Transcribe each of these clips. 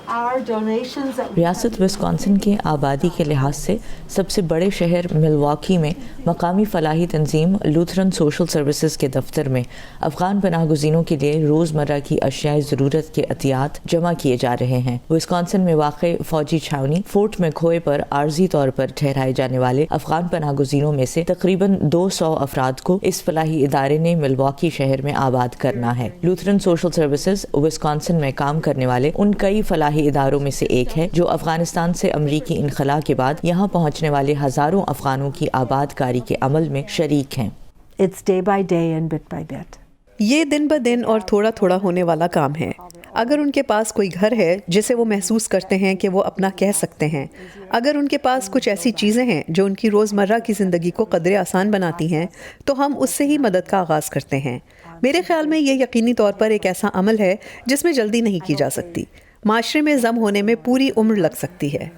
रियासत विस्कॉन्सिन के आबादी के लिहाज से सबसे बड़े शहर मिलवाकी में मकामी फलाही तंजीम लूथरन सोशल सर्विसेज के दफ्तर में अफगान पनाहगुज़ीनों के लिए रोज़मर्रा की अशियाए ज़रूरत के अतियात जमा किए जा रहे हैं। विस्कॉन्सिन में वाक़ फ़ौजी छावनी फोर्ट मैकॉय पर आर्जी तौर पर ठहराए जाने वाले अफगान पनाहगुज़ीनों में से तकरीबन 200 अफराद को इस फलाही इदारे ने मिलवाकी शहर में आबाद करना है। लूथरन सोशल सर्विसेज विस्कॉन्सिन में काम करने वाले उन कई फलाही इदारों में से एक है जो अफगानिस्तान से अमरीकी इनखला के बाद यहाँ पहुँचने वाले हज़ारों अफगानों की आबादकारी के अमल में शरीक हैं। It's day by day and bit by bit. ये दिन ब दिन और थोड़ा थोड़ा होने वाला काम है। अगर उनके पास कोई घर है जिसे वो महसूस करते हैं कि वो अपना कह सकते हैं, अगर उनके पास कुछ ऐसी चीज़ें हैं जो उनकी रोज़मर्रा की ज़िंदगी को कदरे आसान बनाती हैं, तो हम उससे ही मदद का आगाज़ करते हैं। मेरे ख्याल में ये यकीनी तौर पर एक ऐसा अमल है जिसमें जल्दी नहीं की जा सकती। माशरे में जम होने में पूरी उम्र लग सकती है।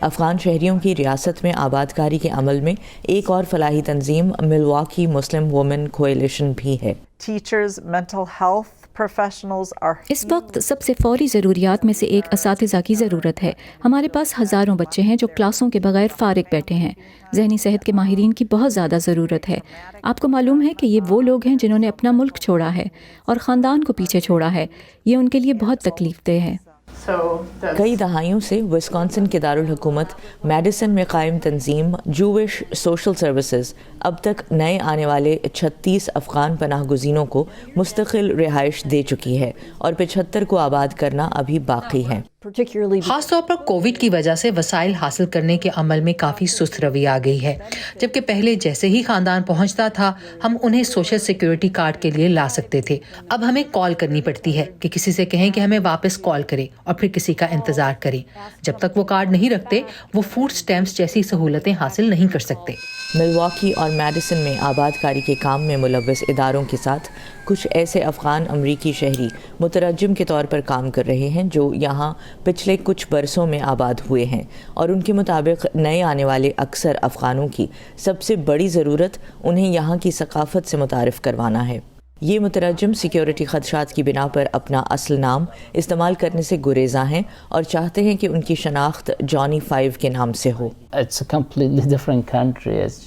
अफगान शहरियों की रियासत में आबादकारी के अमल में एक और फलाही तंजीम मिलवाकी मुस्लिम वुमेन कोएलिशन भी है। Teachers, mental health professionals are इस वक्त सबसे फौरी ज़रूरियात में से एक असातिज़ा की ज़रूरत है। हमारे पास हज़ारों बच्चे हैं जो क्लासों के बगैर फारिग बैठे हैं। ज़हनी सेहत के माहिरीन की बहुत ज़्यादा ज़रूरत है। आपको मालूम है कि ये वो लोग हैं जिन्होंने अपना मुल्क छोड़ा है और ख़ानदान को पीछे छोड़ा है। ये उनके लिए बहुत तकलीफ देह है। कई दहाइयों से विस्कॉन्सिन के दारुल हुकूमत मैडिसन में कायम तंजीम जूविश सोशल सर्विसेज अब तक नए आने वाले 36 अफगान पनाहगुज़ीनों को मुस्तकिल रिहाइश दे चुकी है और 75 को आबाद करना अभी बाकी है। खासतौर पर कोविड की वजह से वसाइल हासिल करने के अमल में काफ़ी सुस्त रवि आ गई है। जबकि पहले जैसे ही खानदान पहुंचता था हम उन्हें सोशल सिक्योरिटी कार्ड के लिए ला सकते थे। अब हमें कॉल करनी पड़ती है कि किसी से कहें कि हमें वापस कॉल करे और फिर किसी का इंतजार करें। जब तक वो कार्ड नहीं रखते वो फूड स्टैम्प्स जैसी सहूलतें हासिल नहीं कर सकते। मिलवाकी और मैडिसन में आबादकारी के काम में मुलव्वस इदारों के साथ कुछ ऐसे अफगान अमरीकी शहरी मुतरज्जिम के तौर पर काम कर रहे हैं जो यहाँ पिछले कुछ बरसों में आबाद हुए हैं और उनके मुताबिक नए आने वाले अक्सर अफगानों की सबसे बड़ी ज़रूरत उन्हें यहाँ की सकाफत से मुतारिफ़ करवाना है। ये मुतरज्जिम सिक्योरिटी खदशात की बिना पर अपना असल नाम इस्तेमाल करने से गुरेज़ा हैं और चाहते हैं कि उनकी शनाख्त जॉनी 5 के नाम से हो।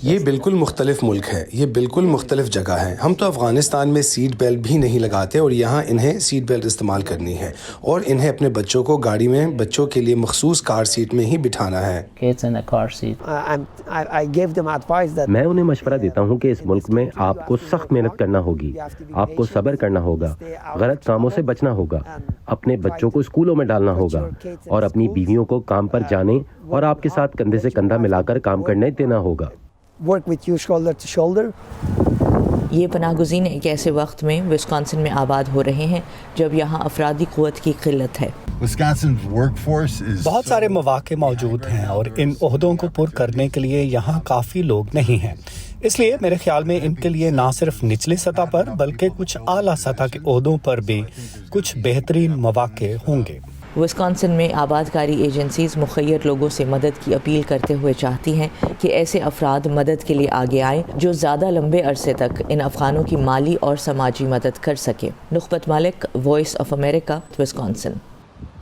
ये बिल्कुल मुख्तलिफ मुल्क है, ये बिल्कुल मुख्तलिफ जगह है। हम तो अफगानिस्तान में सीट बेल्ट भी नहीं लगाते और यहाँ इन्हें सीट बेल्ट इस्तेमाल करनी है और इन्हें अपने बच्चों को गाड़ी में बच्चों के लिए मखसूस कार सीट में ही बिठाना है। मैं उन्हें मशवरा देता हूँ कि इस मुल्क में आपको सख्त मेहनत करना होगी, आपको सब्र करना होगा, गलत कामों से बचना होगा, अपने बच्चों को स्कूलों में डालना होगा और अपनी बीवियों को काम पर जाने और आपके साथ कंधे से कंधा मिलाकर काम करने देना होगा। ये पनाहगुज़ीन एक ऐसे वक्त में विस्कॉन्सिन में आबाद हो रहे हैं जब यहाँ अफरादी क़ुव्वत की किल्लत है। बहुत सारे मौक़े मौजूद हैं और इन ओहदों को पुर करने के लिए यहाँ काफ़ी लोग नहीं हैं। इसलिए मेरे ख्याल में इनके लिए ना सिर्फ निचली सतह पर बल्कि कुछ आला सतह के ओहदों पर भी कुछ बेहतरीन मौक़े होंगे। विस्कॉन्सिन में आबादकारी एजेंसीज मुखय्यर लोगों से मदद की अपील करते हुए चाहती हैं कि ऐसे अफराद मदद के लिए आगे आएँ जो ज़्यादा लंबे अरसे तक इन अफगानों की माली और समाजी मदद कर सकें। नुखबत मालिक, वॉइस ऑफ अमेरिका, विस्कॉन्सिन।